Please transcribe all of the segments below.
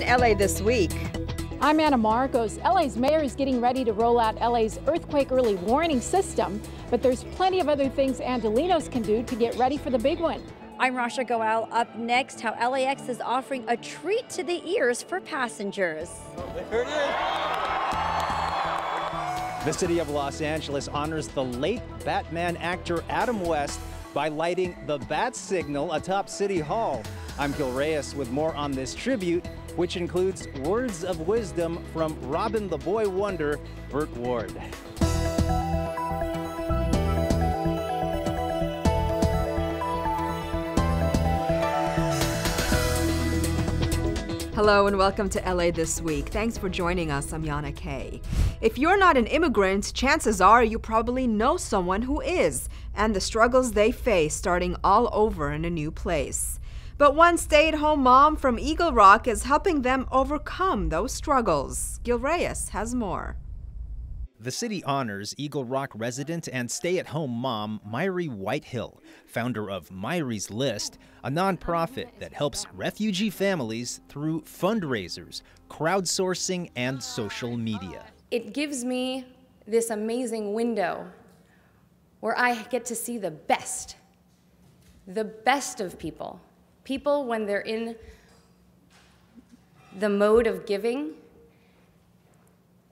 LA This Week. I'm Anna Marcos. LA's mayor is getting ready to roll out LA's earthquake early warning system, but there's plenty of other things Angelenos can do to get ready for the big one. I'm Rasha Goel. Up next, how LAX is offering a treat to the ears for passengers. There it is. The city of Los Angeles honors the late Batman actor Adam West by lighting the BatSignal atop City Hall. I'm Gil Reyes with more on this tribute, which includes words of wisdom from Robin the Boy Wonder, Burt Ward. Hello and welcome to LA This Week. Thanks for joining us. I'm Yana Kay. If you're not an immigrant, chances are you probably know someone who is, and the struggles they face starting all over in a new place. But one stay-at-home mom from Eagle Rock is helping them overcome those struggles. Gil Reyes has more. The city honors Eagle Rock resident and stay-at-home mom Miry Whitehill, founder of Miras List, a nonprofit that helps refugee families through fundraisers, crowdsourcing, and social media. It gives me this amazing window where I get to see the best of people. People when they're in the mode of giving,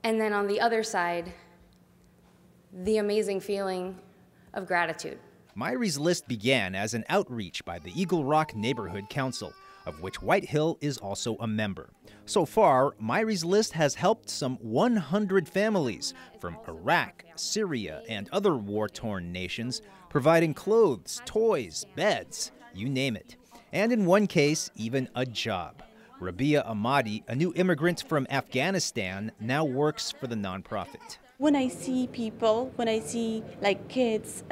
and then on the other side, the amazing feeling of gratitude. Miry's List began as an outreach by the Eagle Rock Neighborhood Council, of which Whitehill is also a member. So far, Miry's List has helped some 100 families from Iraq, Syria, and other war-torn nations, providing clothes, toys, beds, you name it. And in one case, even a job. Rabia Ahmadi, a new immigrant from Afghanistan, now works for the nonprofit. When I see people, when I see like kids,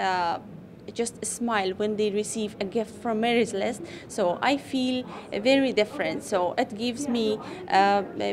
just smile when they receive a gift from Miras List, so I feel very different. So it gives me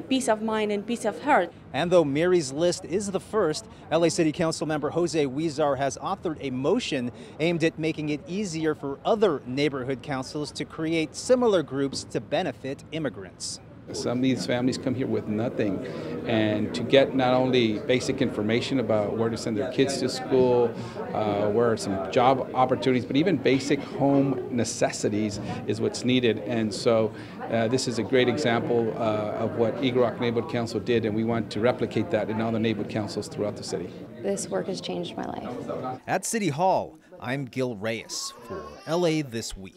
peace of mind and peace of heart. And though Miras List is the first, LA City Council member Jose Huizar has authored a motion aimed at making it easier for other neighborhood councils to create similar groups to benefit immigrants. Some of these families come here with nothing, and to get not only basic information about where to send their kids to school, where are some job opportunities, but even basic home necessities is what's needed. And so this is a great example of what Eagle Rock Neighborhood Council did, and we want to replicate that in all the neighborhood councils throughout the city. This work has changed my life. At City Hall, I'm Gil Reyes for LA This Week.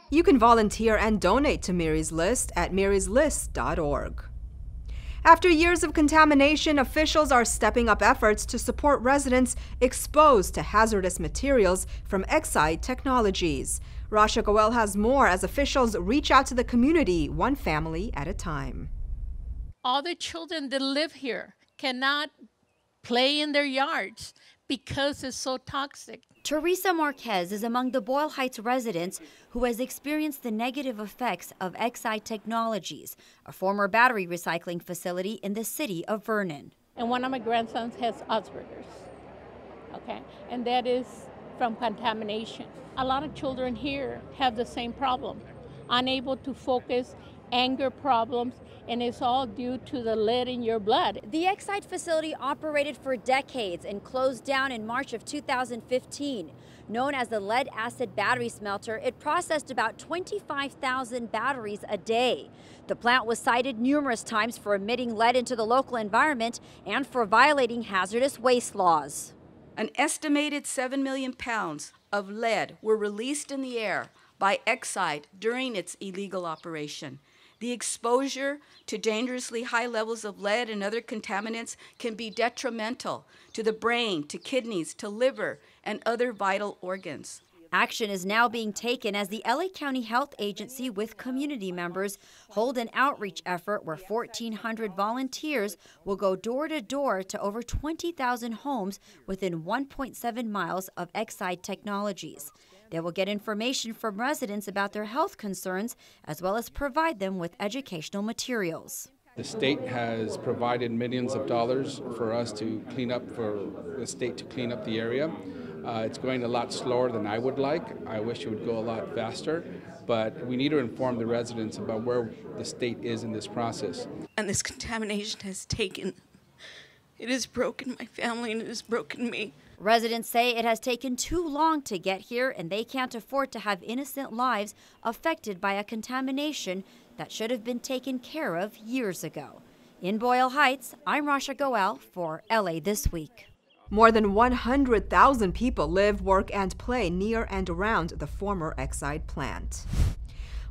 You can volunteer and donate to Miras List at miraslist.org. After years of contamination, officials are stepping up efforts to support residents exposed to hazardous materials from Exide Technologies. Rasha Goel has more as officials reach out to the community, one family at a time. All the children that live here cannot play in their yards because it's so toxic. Teresa Marquez is among the Boyle Heights residents who has experienced the negative effects of Exide Technologies, a former battery recycling facility in the city of Vernon. And one of my grandsons has Asperger's, okay? And that is from contamination. A lot of children here have the same problem, unable to focus, anger problems, and it's all due to the lead in your blood. The Exide facility operated for decades and closed down in March of 2015. Known as the lead acid battery smelter, it processed about 25,000 batteries a day. The plant was cited numerous times for emitting lead into the local environment and for violating hazardous waste laws. An estimated 7 million pounds of lead were released in the air by Exide during its illegal operation. The exposure to dangerously high levels of lead and other contaminants can be detrimental to the brain, to kidneys, to liver, and other vital organs. Action is now being taken as the LA County Health Agency with community members hold an outreach effort where 1,400 volunteers will go door to door to over 20,000 homes within 1.7 miles of Exide Technologies. They will get information from residents about their health concerns as well as provide them with educational materials. The state has provided millions of dollars for us to clean up, for the state to clean up the area. It's going a lot slower than I would like. I wish it would go a lot faster. but we need to inform the residents about where the state is in this process. And this contamination it has broken my family and it has broken me. Residents say it has taken too long to get here and they can't afford to have innocent lives affected by a contamination that should have been taken care of years ago. In Boyle Heights, I'm Rasha Goel for LA This Week. More than 100,000 people live, work, and play near and around the former Exide plant.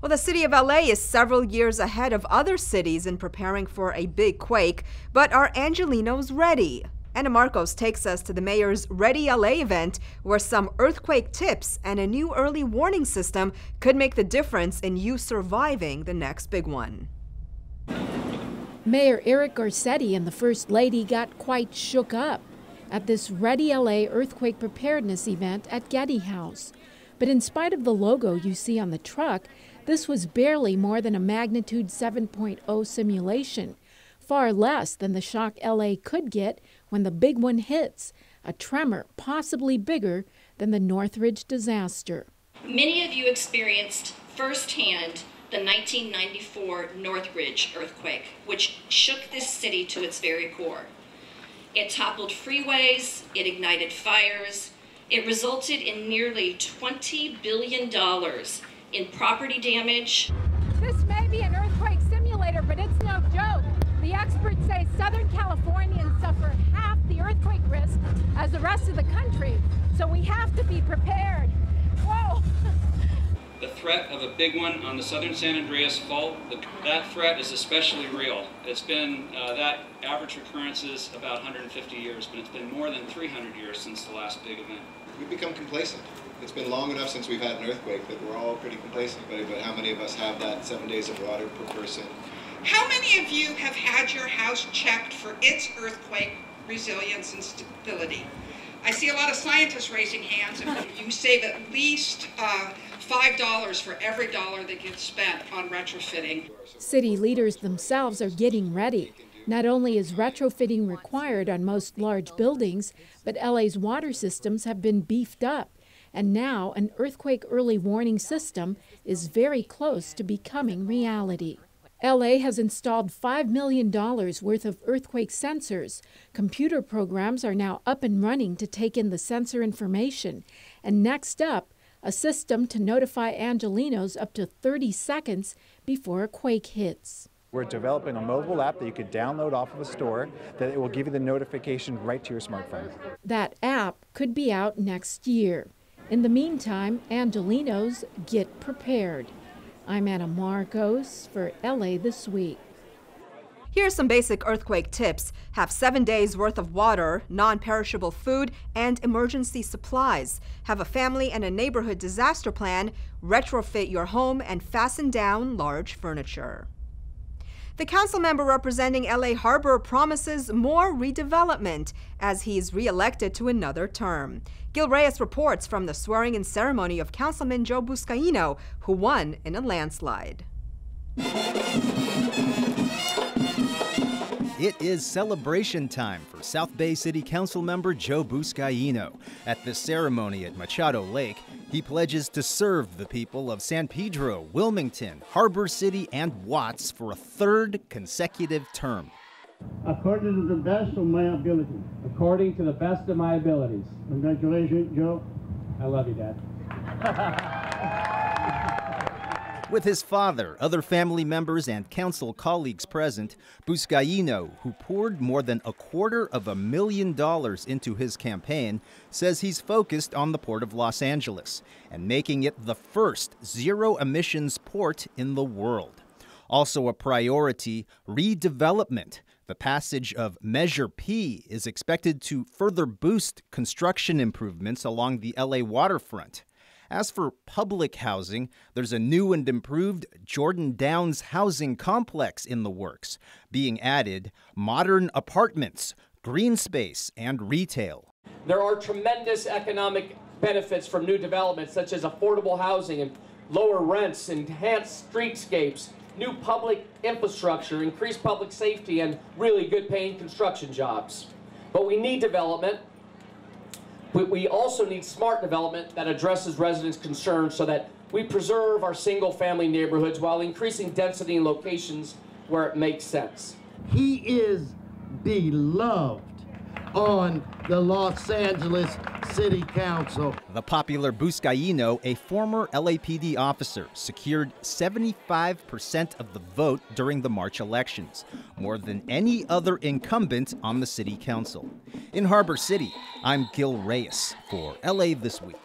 Well, the city of LA is several years ahead of other cities in preparing for a big quake, but are Angelenos ready? Anna Marcos takes us to the mayor's Ready LA event, where some earthquake tips and a new early warning system could make the difference in you surviving the next big one. Mayor Eric Garcetti and the First Lady got quite shook up at this Ready LA earthquake preparedness event at Getty House. But in spite of the logo you see on the truck, this was barely more than a magnitude 7.0 simulation, far less than the shock LA could get when the big one hits, a tremor possibly bigger than the Northridge disaster. Many of you experienced firsthand the 1994 Northridge earthquake, which shook this city to its very core. It toppled freeways, it ignited fires, it resulted in nearly $20 billion in property damage. This may be an earthquake simulator, but it's no joke. The experts say Southern Californians suffer half the earthquake risk as the rest of the country, so we have to be prepared. Whoa! The threat of a big one on the southern San Andreas Fault, that threat is especially real. It's been, that average recurrence is about 150 years, but it's been more than 300 years since the last big event. We've become complacent. It's been long enough since we've had an earthquake that we're all pretty complacent, but how many of us have that 7 days of water per person? How many of you have had your house checked for its earthquake resilience and stability? I see a lot of scientists raising hands, and you save at least $5 for every dollar that gets spent on retrofitting. City leaders themselves are getting ready. Not only is retrofitting required on most large buildings, but LA's water systems have been beefed up. And now an earthquake early warning system is very close to becoming reality. LA has installed $5 million worth of earthquake sensors. Computer programs are now up and running to take in the sensor information. And next up, a system to notify Angelenos up to 30 seconds before a quake hits. We're developing a mobile app that you could download off of a store that it will give you the notification right to your smartphone. That app could be out next year. In the meantime, Angelenos get prepared. I'm Anna Marcos for LA This Week. Here's some basic earthquake tips. Have 7 days worth of water, non-perishable food, and emergency supplies. Have a family and a neighborhood disaster plan. Retrofit your home and fasten down large furniture. The council member representing LA Harbor promises more redevelopment as he's reelected to another term. Gil Reyes reports from the swearing-in ceremony of Councilman Joe Buscaino, who won in a landslide. It is celebration time for South Bay City Council member Joe Buscaino. At the ceremony at Machado Lake, he pledges to serve the people of San Pedro, Wilmington, Harbor City, and Watts for a third consecutive term. According to the best of my ability. According to the best of my abilities. Congratulations, Joe. I love you, Dad. With his father, other family members, and council colleagues present, Buscaino, who poured more than $250,000 into his campaign, says he's focused on the Port of Los Angeles and making it the first zero-emissions port in the world. Also a priority, redevelopment. The passage of Measure P is expected to further boost construction improvements along the LA waterfront. As for public housing, there's a new and improved Jordan Downs housing complex in the works, being added modern apartments, green space, and retail. There are tremendous economic benefits from new developments, such as affordable housing and lower rents, enhanced streetscapes, new public infrastructure, increased public safety, and really good paying construction jobs. But we need development. We also need smart development that addresses residents' concerns so that we preserve our single-family neighborhoods while increasing density in locations where it makes sense. He is beloved on the Los Angeles City Council. The popular Buscaino, a former LAPD officer, secured 75% of the vote during the March elections, more than any other incumbent on the city council. In Harbor City, I'm Gil Reyes for LA This Week.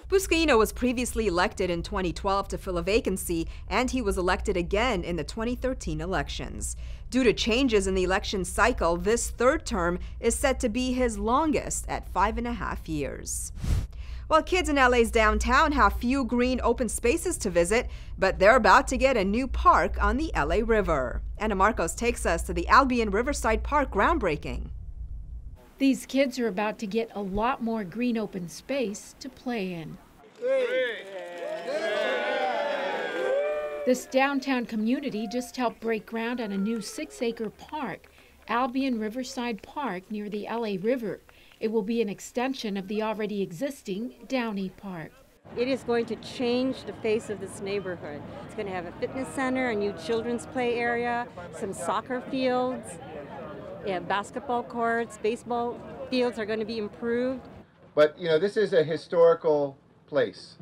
Buscaino was previously elected in 2012 to fill a vacancy, and he was elected again in the 2013 elections. Due to changes in the election cycle, this third term is set to be his longest at 5.5 years. Well, kids in LA's downtown have few green open spaces to visit, but they're about to get a new park on the LA River. Anna Marcos takes us to the Albion Riverside Park groundbreaking. These kids are about to get a lot more green open space to play in. This downtown community just helped break ground on a new 6-acre park, Albion Riverside Park, near the LA River. It will be an extension of the already existing Downey Park. It is going to change the face of this neighborhood. It's going to have a fitness center, a new children's play area, some soccer fields. Yeah, basketball courts, baseball fields are going to be improved. But, you know, this is a historical place.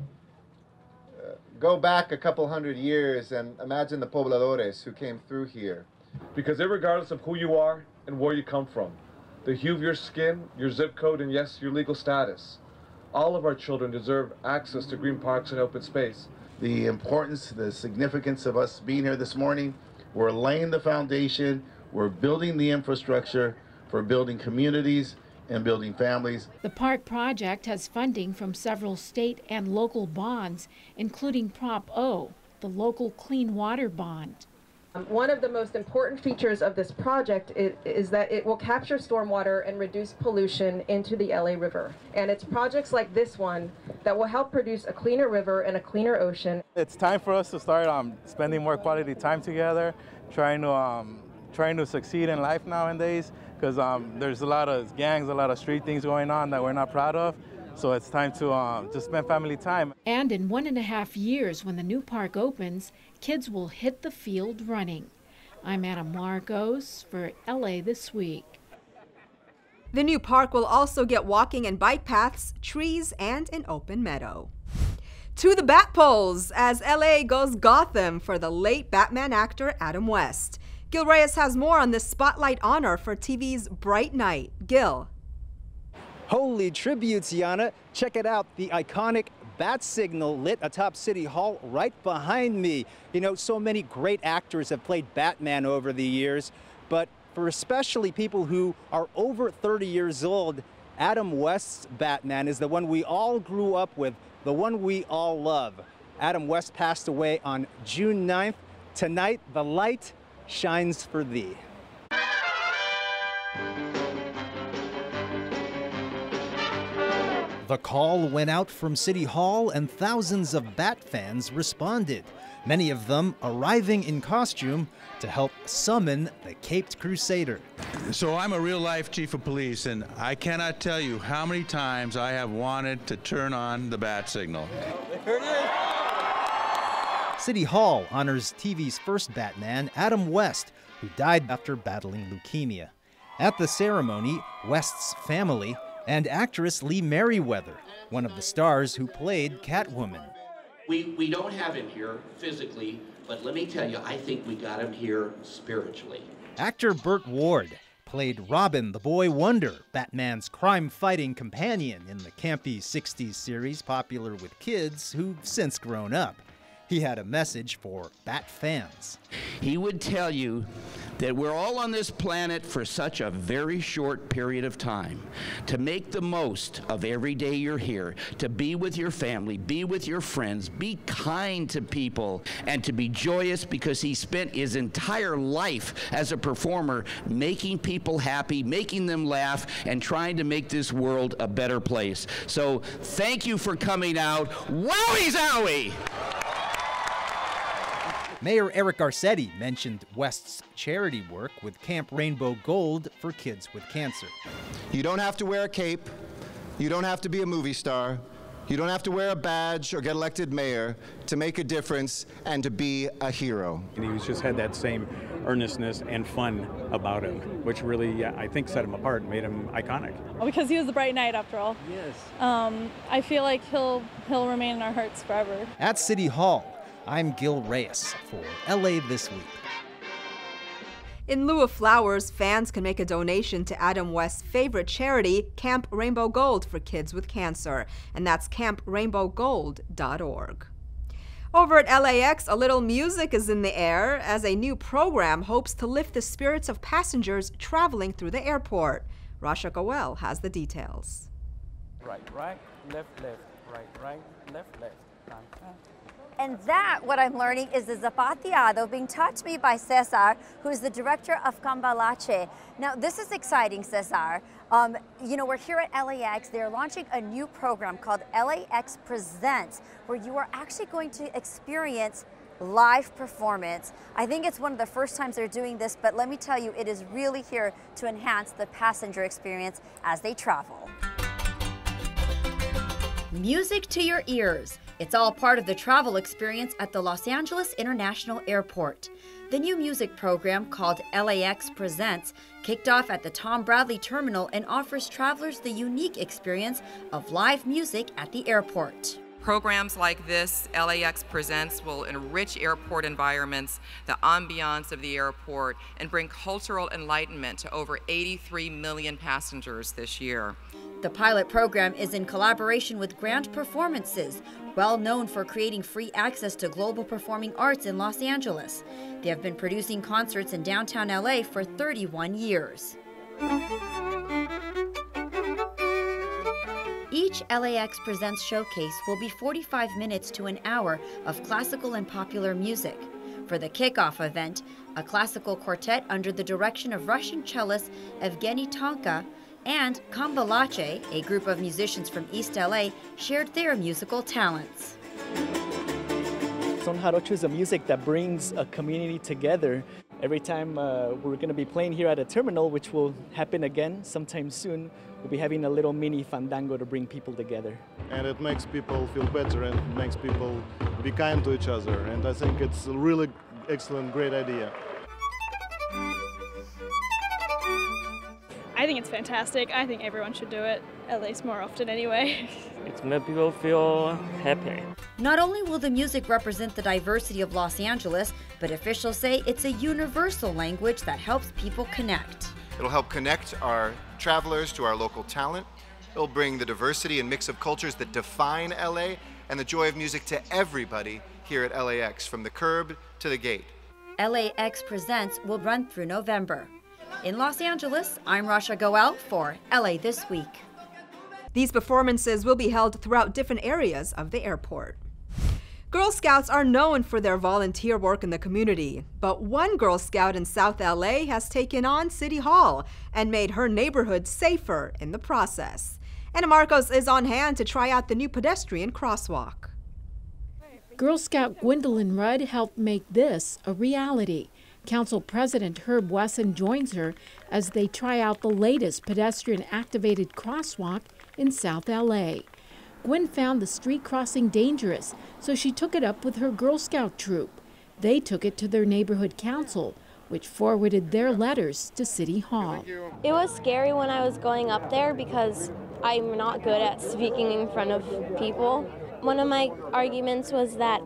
Go back a couple hundred years and imagine the pobladores who came through here. Because regardless of who you are and where you come from, the hue of your skin, your zip code, and yes, your legal status, all of our children deserve access to green parks and open space. The importance, the significance of us being here this morning, we're laying the foundation. We're building the infrastructure for building communities and building families. The park project has funding from several state and local bonds, including Prop O, the local clean water bond. One of the most important features of this project is that it will capture stormwater and reduce pollution into the LA River. And it's projects like this one that will help produce a cleaner river and a cleaner ocean. It's time for us to start spending more quality time together, trying to succeed in life nowadays, because there's a lot of gangs, a lot of street things going on that we're not proud of. So it's time to just spend family time. And in 1.5 years, when the new park opens, kids will hit the field running. I'm Anna Marcos for LA This Week. The new park will also get walking and bike paths, trees, and an open meadow. To the bat polls as LA goes Gotham for the late Batman actor Adam West. Gil Reyes has more on this spotlight honor for TV's Bright Night. Gil. Holy tributes, Yana. Check it out. The iconic BatSignal lit atop City Hall right behind me. You know, so many great actors have played Batman over the years, but for especially people who are over 30 years old, Adam West's Batman is the one we all grew up with, the one we all love. Adam West passed away on June 9th. Tonight, the light shines for thee. The call went out from City Hall and thousands of Bat fans responded, many of them arriving in costume to help summon the Caped Crusader. So I'm a real-life chief of police, and I cannot tell you how many times I have wanted to turn on the bat signal. There it is. City Hall honors TV's first Batman, Adam West, who died after battling leukemia. At the ceremony, West's family and actress Lee Merriweather, one of the stars who played Catwoman. We don't have him here physically, but let me tell you, I think we got him here spiritually. Actor Burt Ward played Robin the Boy Wonder, Batman's crime-fighting companion in the campy 60s series popular with kids who've since grown up. He had a message for Bat fans. He would tell you that we're all on this planet for such a very short period of time. To make the most of every day you're here, to be with your family, be with your friends, be kind to people, and to be joyous because he spent his entire life as a performer making people happy, making them laugh, and trying to make this world a better place. So thank you for coming out. Wowie zowie! Mayor Eric Garcetti mentioned West's charity work with Camp Rainbow Gold for kids with cancer. You don't have to wear a cape. You don't have to be a movie star. You don't have to wear a badge or get elected mayor to make a difference and to be a hero. And he just had that same earnestness and fun about him, which really, I think, set him apart and made him iconic. Because he was the bright knight, after all. Yes. I feel like he'll remain in our hearts forever. At City Hall, I'm Gil Reyes for LA This Week. In lieu of flowers, fans can make a donation to Adam West's favorite charity, Camp Rainbow Gold for Kids with Cancer, and that's camprainbowgold.org. Over at LAX, a little music is in the air as a new program hopes to lift the spirits of passengers traveling through the airport. Rasha Goel has the details. Right, left, right, left. And that, what I'm learning, is the zapateado being taught to me by Cesar, who is the director of Cambalache. Now, this is exciting, Cesar. You know, we're here at LAX. They're launching a new program called LAX Presents, where you are actually going to experience live performance. I think it's one of the first times they're doing this, but let me tell you, it is really here to enhance the passenger experience as they travel. Music to your ears. It's all part of the travel experience at the Los Angeles International Airport. The new music program called LAX Presents kicked off at the Tom Bradley Terminal and offers travelers the unique experience of live music at the airport. Programs like this, LAX Presents, will enrich airport environments, the ambiance of the airport, and bring cultural enlightenment to over 83 million passengers this year. The pilot program is in collaboration with Grand Performances, well known for creating free access to global performing arts in Los Angeles. They have been producing concerts in downtown LA for 31 years. Each LAX Presents showcase will be 45 minutes to an hour of classical and popular music. For the kickoff event, a classical quartet under the direction of Russian cellist Evgeny Tonka and Cambalache, a group of musicians from East LA, shared their musical talents. Son Jarocho is a music that brings a community together. Every time we're going to be playing here at a terminal, which will happen again sometime soon, we'll be having a little mini fandango to bring people together. And it makes people feel better and makes people be kind to each other. And I think it's a really excellent, great idea. I think it's fantastic. I think everyone should do it, at least more often anyway. It makes people feel happy. Not only will the music represent the diversity of Los Angeles, but officials say it's a universal language that helps people connect. It'll help connect our travelers to our local talent. It'll bring the diversity and mix of cultures that define LA and the joy of music to everybody here at LAX, from the curb to the gate. LAX Presents will run through November. In Los Angeles, I'm Rasha Goel for LA This Week. These performances will be held throughout different areas of the airport. Girl Scouts are known for their volunteer work in the community, but one Girl Scout in South LA has taken on City Hall and made her neighborhood safer in the process. Anna Marcos is on hand to try out the new pedestrian crosswalk. Girl Scout Gwendolyn Rudd helped make this a reality. Council President Herb Wesson joins her as they try out the latest pedestrian-activated crosswalk in South LA. Gwen found the street crossing dangerous, so she took it up with her Girl Scout troop. They took it to their neighborhood council, which forwarded their letters to City Hall. It was scary when I was going up there because I'm not good at speaking in front of people. One of my arguments was that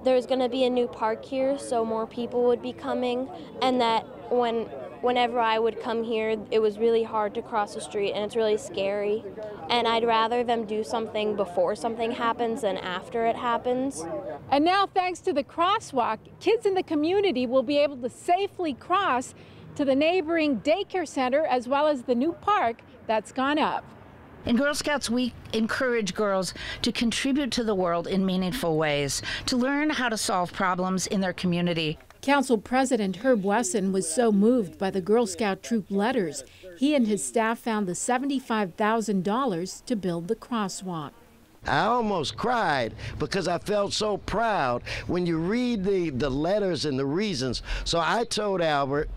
there's going to be a new park here, so more people would be coming, and that whenever I would come here, it was really hard to cross the street, and it's really scary. And I'd rather them do something before something happens than after it happens. And now, thanks to the crosswalk, kids in the community will be able to safely cross to the neighboring daycare center as well as the new park that's gone up. In Girl Scouts, we encourage girls to contribute to the world in meaningful ways, to learn how to solve problems in their community. Council President Herb Wesson was so moved by the Girl Scout troop letters, he and his staff found the $75,000 to build the crosswalk. I almost cried because I felt so proud when you read the letters and the reasons. So I told Albert,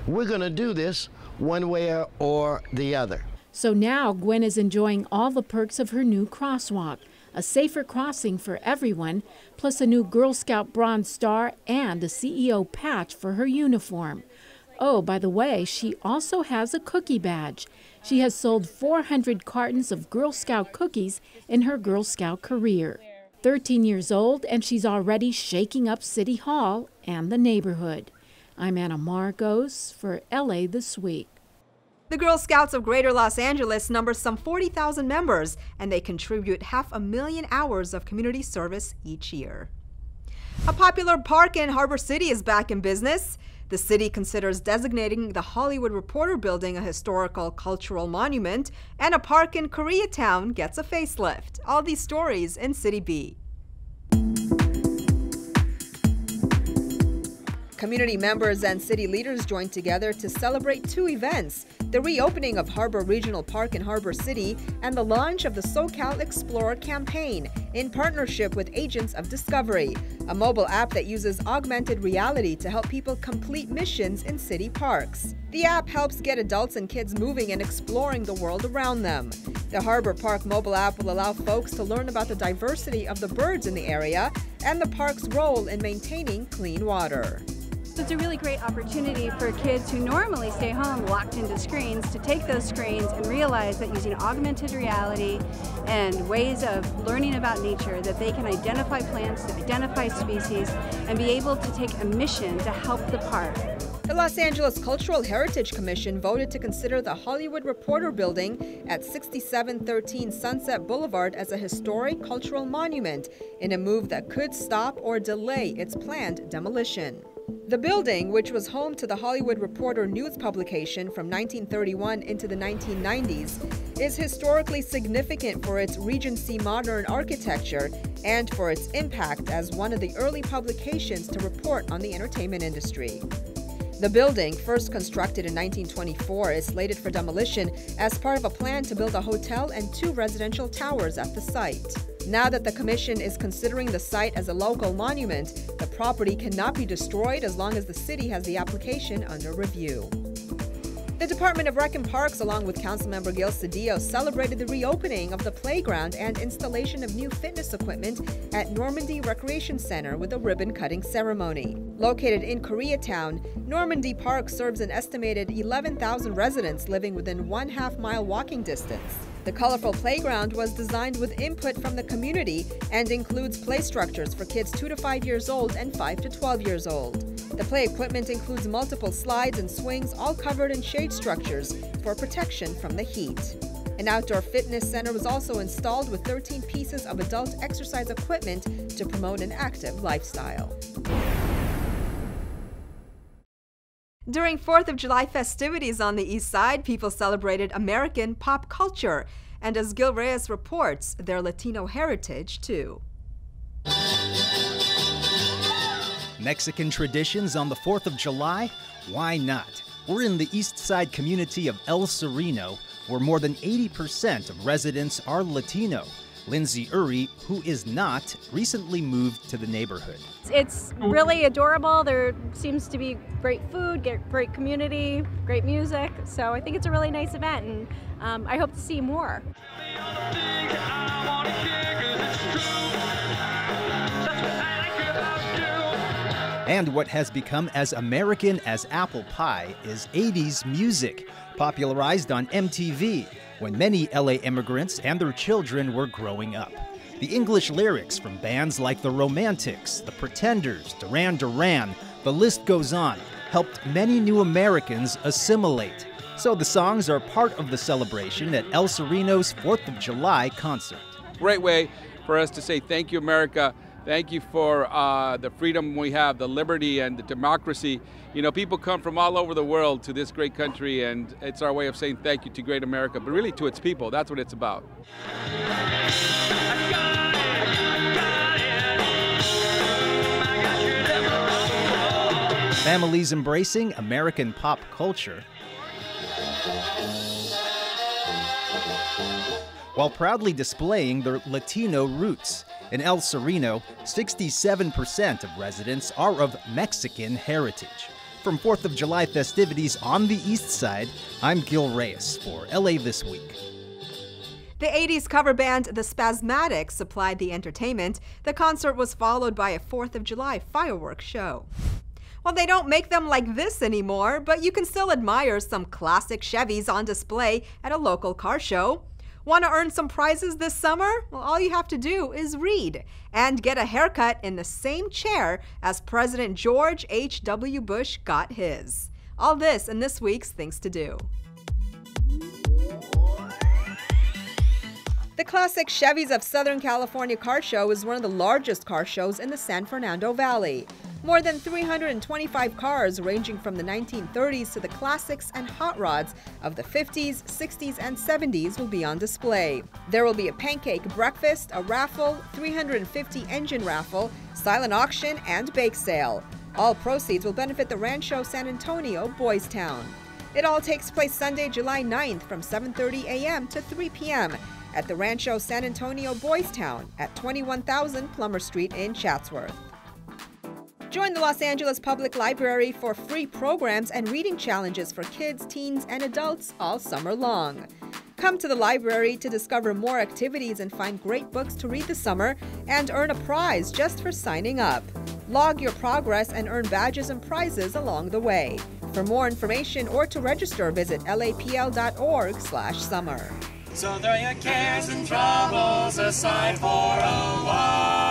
we're going to do this one way or the other. So now Gwen is enjoying all the perks of her new crosswalk, a safer crossing for everyone, plus a new Girl Scout Bronze Star and a CEO patch for her uniform. Oh, by the way, she also has a cookie badge. She has sold 400 cartons of Girl Scout cookies in her Girl Scout career. 13 years old, and she's already shaking up City Hall and the neighborhood. I'm Anna Margos for LA This Week. The Girl Scouts of Greater Los Angeles number some 40,000 members, and they contribute 500,000 hours of community service each year. A popular park in Harbor City is back in business. The city considers designating the Hollywood Reporter Building a historical cultural monument, and a park in Koreatown gets a facelift. All these stories in Citybeat. Community members and city leaders joined together to celebrate two events: the reopening of Harbor Regional Park in Harbor City and the launch of the SoCal Explorer campaign in partnership with Agents of Discovery, a mobile app that uses augmented reality to help people complete missions in city parks. The app helps get adults and kids moving and exploring the world around them. The Harbor Park mobile app will allow folks to learn about the diversity of the birds in the area and the park's role in maintaining clean water. It's a really great opportunity for kids who normally stay home locked into screens to take those screens and realize that using augmented reality and ways of learning about nature, that they can identify plants, identify species, and be able to take a mission to help the park. The Los Angeles Cultural Heritage Commission voted to consider the Hollywood Reporter Building at 6713 Sunset Boulevard as a historic cultural monument in a move that could stop or delay its planned demolition. The building, which was home to the Hollywood Reporter news publication from 1931 into the 1990s, is historically significant for its Regency modern architecture and for its impact as one of the early publications to report on the entertainment industry. The building, first constructed in 1924, is slated for demolition as part of a plan to build a hotel and 2 residential towers at the site. Now that the commission is considering the site as a local monument, the property cannot be destroyed as long as the city has the application under review. The Department of Rec and Parks, along with Councilmember Gil Cedillo, celebrated the reopening of the playground and installation of new fitness equipment at Normandy Recreation Center with a ribbon-cutting ceremony. Located in Koreatown, Normandy Park serves an estimated 11,000 residents living within 1/2-mile walking distance. The colorful playground was designed with input from the community and includes play structures for kids 2 to 5 years old and 5 to 12 years old. The play equipment includes multiple slides and swings, all covered in shade structures for protection from the heat. An outdoor fitness center was also installed with 13 pieces of adult exercise equipment to promote an active lifestyle. During 4th of July festivities on the East Side, people celebrated American pop culture, and as Gil Reyes reports, their Latino heritage too. Mexican traditions on the 4th of July? Why not? We're in the East Side community of El Sereno, where more than 80% of residents are Latino. Lindsay Uri, who is not, recently moved to the neighborhood. It's really adorable. There seems to be great food, great community, great music. So I think it's a really nice event, and I hope to see more. And what has become as American as apple pie is 80s music, popularized on MTV when many LA immigrants and their children were growing up. The English lyrics from bands like The Romantics, The Pretenders, Duran Duran, the list goes on, helped many new Americans assimilate. So the songs are part of the celebration at El Sereno's 4th of July concert. Great way for us to say thank you, America. Thank you for the freedom we have, the liberty and the democracy. You know, people come from all over the world to this great country, and it's our way of saying thank you to great America, but really to its people. That's what it's about. Families embracing American pop culture, while proudly displaying their Latino roots. In El Sereno, 67% of residents are of Mexican heritage. From 4th of July festivities on the East Side, I'm Gil Reyes for LA This Week. The 80s cover band The Spasmatics supplied the entertainment. The concert was followed by a 4th of July fireworks show. Well, they don't make them like this anymore, but you can still admire some classic Chevys on display at a local car show. Want to earn some prizes this summer? Well, all you have to do is read and get a haircut in the same chair as President George H.W. Bush got his. All this in this week's Things to Do. The classic Chevys of Southern California Car Show is one of the largest car shows in the San Fernando Valley. More than 325 cars ranging from the 1930s to the classics and hot rods of the 50s, 60s, and 70s will be on display. There will be a pancake breakfast, a raffle, 350 engine raffle, silent auction, and bake sale. All proceeds will benefit the Rancho San Antonio Boys Town. It all takes place Sunday, July 9th from 7:30 a.m. to 3 p.m. at the Rancho San Antonio Boys Town at 21,000 Plummer Street in Chatsworth. Join the Los Angeles Public Library for free programs and reading challenges for kids, teens, and adults all summer long. Come to the library to discover more activities and find great books to read this summer and earn a prize just for signing up. Log your progress and earn badges and prizes along the way. For more information or to register, visit lapl.org/summer. So throw your cares and troubles aside for a while.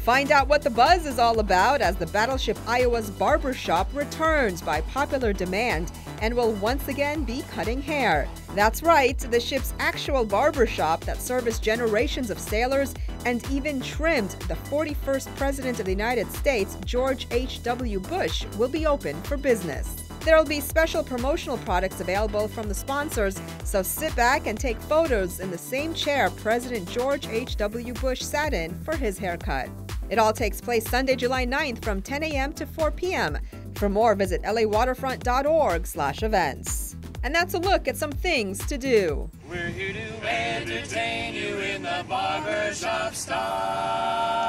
Find out what the buzz is all about as the Battleship Iowa's Barbershop returns by popular demand and will once again be cutting hair. That's right, the ship's actual barbershop that serviced generations of sailors and even trimmed the 41st President of the United States, George H.W. Bush, will be open for business. There will be special promotional products available from the sponsors, so sit back and take photos in the same chair President George H.W. Bush sat in for his haircut. It all takes place Sunday, July 9th from 10 a.m. to 4 p.m. For more, visit lawaterfront.org/events. And that's a look at some things to do. We're here to entertain you in the barbershop style.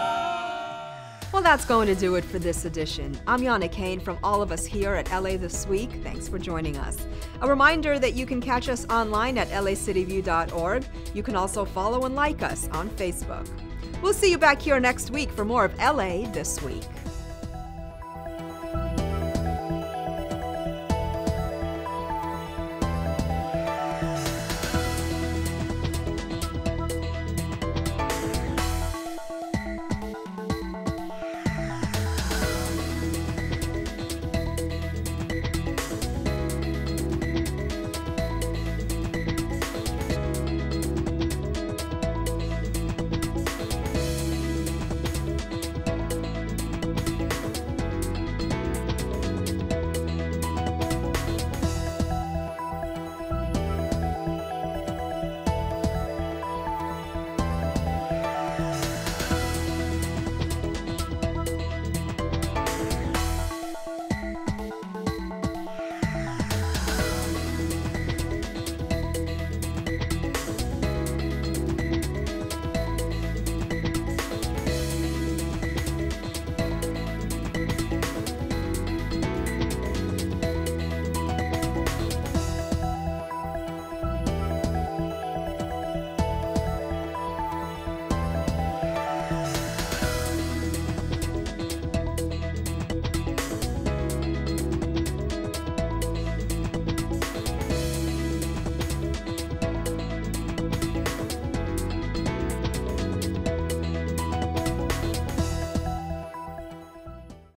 Well, that's going to do it for this edition. I'm Yana Kane from all of us here at LA This Week. Thanks for joining us. A reminder that you can catch us online at lacityview.org. You can also follow and like us on Facebook. We'll see you back here next week for more of LA This Week.